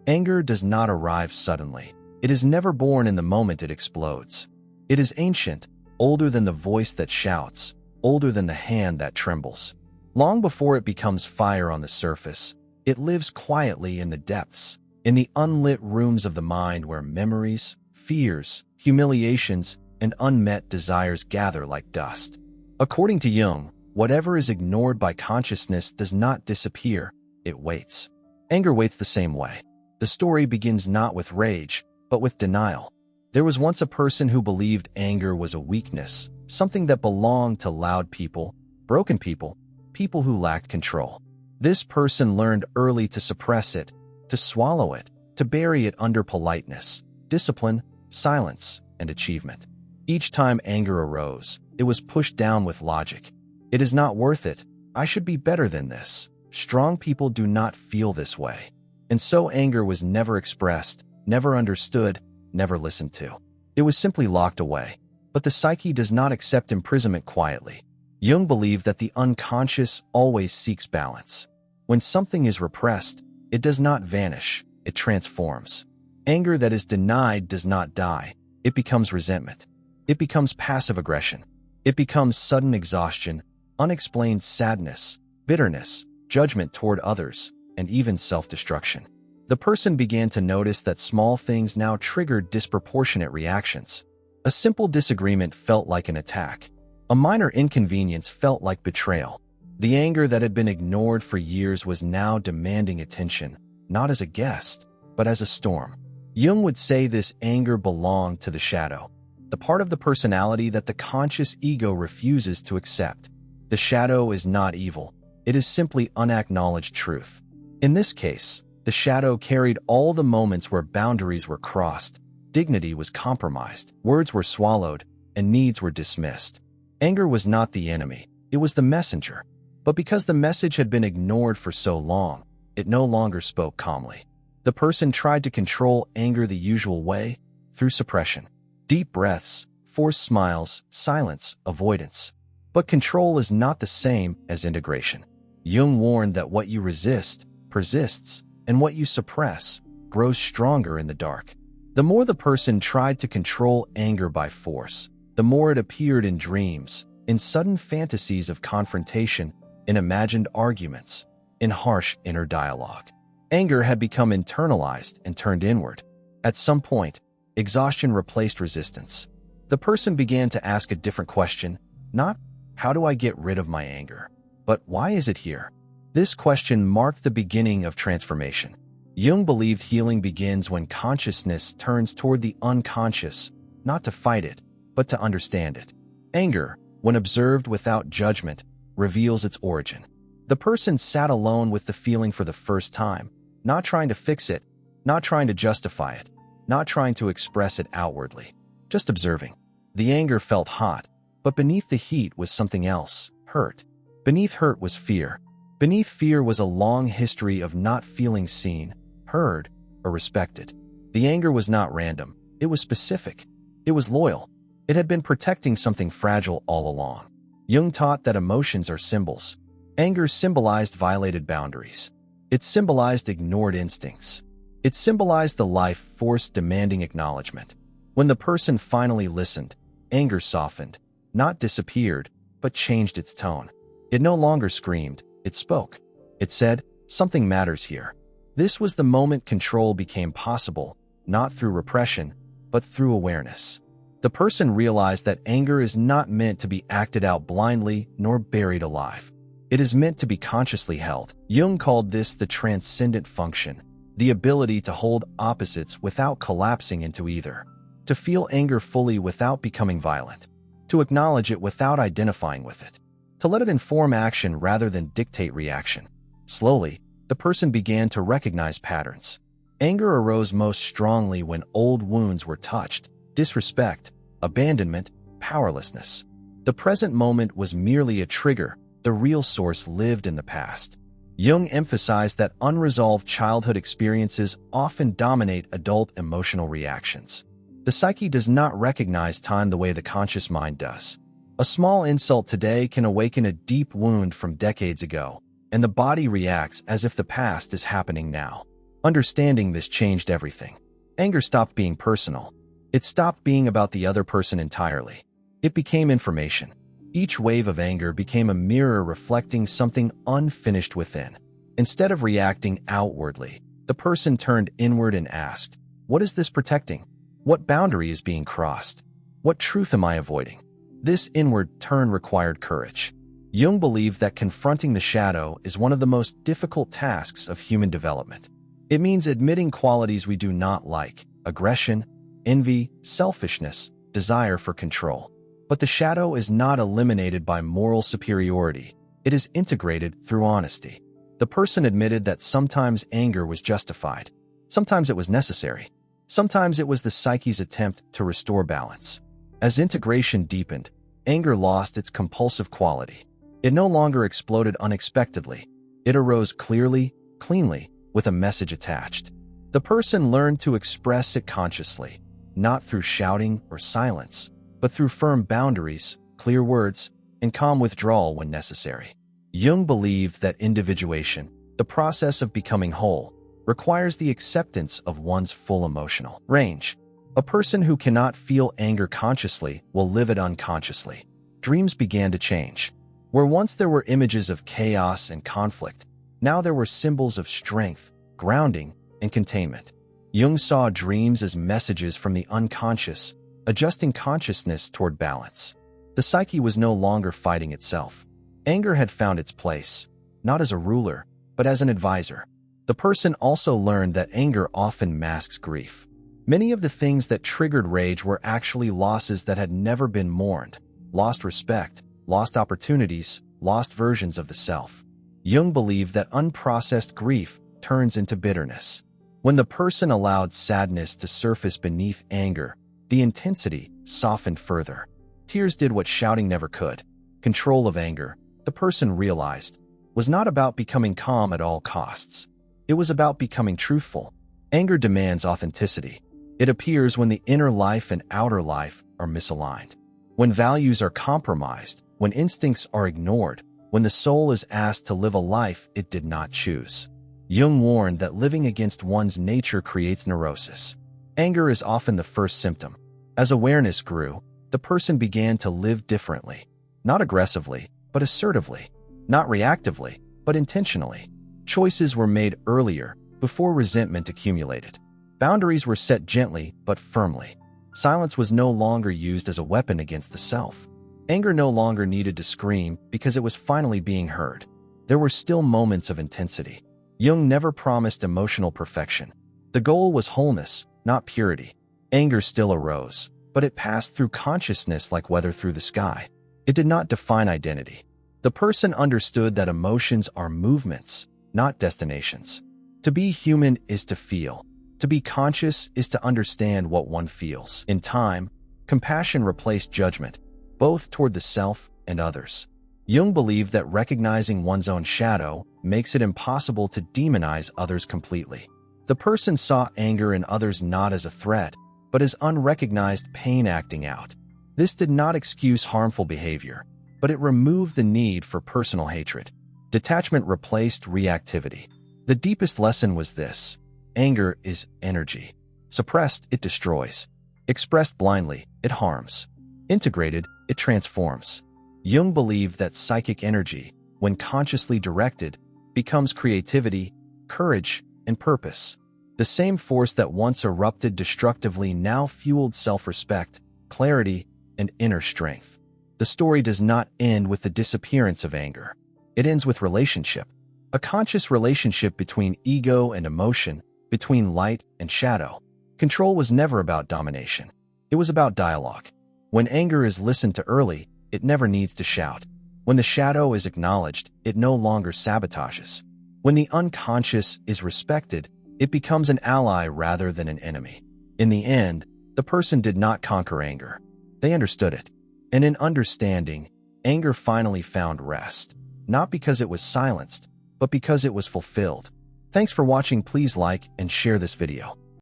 Anger does not arrive suddenly. It is never born in the moment it explodes. It is ancient, older than the voice that shouts, older than the hand that trembles. Long before it becomes fire on the surface, it lives quietly in the depths, in the unlit rooms of the mind where memories, fears, humiliations, and unmet desires gather like dust. According to Jung, whatever is ignored by consciousness does not disappear, it waits. Anger waits the same way. The story begins not with rage, but with denial. There was once a person who believed anger was a weakness, something that belonged to loud people, broken people, people who lacked control. This person learned early to suppress it, to swallow it, to bury it under politeness, discipline, silence, and achievement. Each time anger arose, it was pushed down with logic. It is not worth it. I should be better than this. Strong people do not feel this way. And so anger was never expressed, never understood, never listened to. It was simply locked away. But the psyche does not accept imprisonment quietly. Jung believed that the unconscious always seeks balance. When something is repressed, it does not vanish, it transforms. Anger that is denied does not die. It becomes resentment. It becomes passive aggression. It becomes sudden exhaustion, unexplained sadness, bitterness, judgment toward others, and even self-destruction. The person began to notice that small things now triggered disproportionate reactions. A simple disagreement felt like an attack. A minor inconvenience felt like betrayal. The anger that had been ignored for years was now demanding attention, not as a guest, but as a storm. Jung would say this anger belonged to the shadow, the part of the personality that the conscious ego refuses to accept. The shadow is not evil. It is simply unacknowledged truth. In this case, the shadow carried all the moments where boundaries were crossed, dignity was compromised, words were swallowed, and needs were dismissed. Anger was not the enemy, it was the messenger. But because the message had been ignored for so long, it no longer spoke calmly. The person tried to control anger the usual way, through suppression. Deep breaths, forced smiles, silence, avoidance. But control is not the same as integration. Jung warned that what you resist persists, and what you suppress grows stronger in the dark. The more the person tried to control anger by force, the more it appeared in dreams, in sudden fantasies of confrontation, in imagined arguments, in harsh inner dialogue. Anger had become internalized and turned inward. At some point, exhaustion replaced resistance. The person began to ask a different question, not, how do I get rid of my anger? But why is it here? This question marked the beginning of transformation. Jung believed healing begins when consciousness turns toward the unconscious, not to fight it, but to understand it. Anger, when observed without judgment, reveals its origin. The person sat alone with the feeling for the first time, not trying to fix it, not trying to justify it, not trying to express it outwardly, just observing. The anger felt hot, but beneath the heat was something else, hurt. Beneath hurt was fear. Beneath fear was a long history of not feeling seen, heard, or respected. The anger was not random. It was specific. It was loyal. It had been protecting something fragile all along. Jung taught that emotions are symbols. Anger symbolized violated boundaries. It symbolized ignored instincts. It symbolized the life force demanding acknowledgement. When the person finally listened, anger softened, not disappeared, but changed its tone. It no longer screamed, it spoke. It said, something matters here. This was the moment control became possible, not through repression, but through awareness. The person realized that anger is not meant to be acted out blindly nor buried alive. It is meant to be consciously held. Jung called this the transcendent function, the ability to hold opposites without collapsing into either, to feel anger fully without becoming violent, to acknowledge it without identifying with it, to let it inform action rather than dictate reaction. Slowly, the person began to recognize patterns. Anger arose most strongly when old wounds were touched, disrespect, abandonment, powerlessness. The present moment was merely a trigger. The real source lived in the past. Jung emphasized that unresolved childhood experiences often dominate adult emotional reactions. The psyche does not recognize time the way the conscious mind does. A small insult today can awaken a deep wound from decades ago, and the body reacts as if the past is happening now. Understanding this changed everything. Anger stopped being personal. It stopped being about the other person entirely. It became information. Each wave of anger became a mirror reflecting something unfinished within. Instead of reacting outwardly, the person turned inward and asked, "What is this protecting? What boundary is being crossed? What truth am I avoiding?" This inward turn required courage. Jung believed that confronting the shadow is one of the most difficult tasks of human development. It means admitting qualities we do not like: aggression, envy, selfishness, desire for control. But the shadow is not eliminated by moral superiority. It is integrated through honesty. The person admitted that sometimes anger was justified. Sometimes it was necessary. Sometimes it was the psyche's attempt to restore balance. As integration deepened, anger lost its compulsive quality. It no longer exploded unexpectedly. It arose clearly, cleanly, with a message attached. The person learned to express it consciously, not through shouting or silence, but through firm boundaries, clear words, and calm withdrawal when necessary. Jung believed that individuation, the process of becoming whole, requires the acceptance of one's full emotional range. A person who cannot feel anger consciously will live it unconsciously. Dreams began to change. Where once there were images of chaos and conflict, now there were symbols of strength, grounding, and containment. Jung saw dreams as messages from the unconscious, adjusting consciousness toward balance. The psyche was no longer fighting itself. Anger had found its place, not as a ruler, but as an advisor. The person also learned that anger often masks grief. Many of the things that triggered rage were actually losses that had never been mourned: lost respect, lost opportunities, lost versions of the self. Jung believed that unprocessed grief turns into bitterness. When the person allowed sadness to surface beneath anger, the intensity softened further. Tears did what shouting never could. Control of anger, the person realized, was not about becoming calm at all costs. It was about becoming truthful. Anger demands authenticity. It appears when the inner life and outer life are misaligned. When values are compromised, when instincts are ignored, when the soul is asked to live a life it did not choose. Jung warned that living against one's nature creates neurosis. Anger is often the first symptom. As awareness grew, the person began to live differently. Not aggressively, but assertively. Not reactively, but intentionally. Choices were made earlier, before resentment accumulated. Boundaries were set gently, but firmly. Silence was no longer used as a weapon against the self. Anger no longer needed to scream because it was finally being heard. There were still moments of intensity. Jung never promised emotional perfection. The goal was wholeness, not purity. Anger still arose, but it passed through consciousness like weather through the sky. It did not define identity. The person understood that emotions are movements, not destinations. To be human is to feel. To be conscious is to understand what one feels. In time, compassion replaced judgment, both toward the self and others. Jung believed that recognizing one's own shadow makes it impossible to demonize others completely. The person saw anger in others not as a threat, but as unrecognized pain acting out. This did not excuse harmful behavior, but it removed the need for personal hatred. Detachment replaced reactivity. The deepest lesson was this: anger is energy. Suppressed, it destroys. Expressed blindly, it harms. Integrated, it transforms. Jung believed that psychic energy, when consciously directed, becomes creativity, courage, and purpose. The same force that once erupted destructively now fueled self-respect, clarity, and inner strength. The story does not end with the disappearance of anger. It ends with relationship. A conscious relationship between ego and emotion, between light and shadow. Control was never about domination. It was about dialogue. When anger is listened to early, it never needs to shout. When the shadow is acknowledged, it no longer sabotages. When the unconscious is respected, it becomes an ally rather than an enemy. In the end, the person did not conquer anger. They understood it. And in understanding, anger finally found rest. Not because it was silenced, but because it was fulfilled. Thanks for watching. Please like and share this video.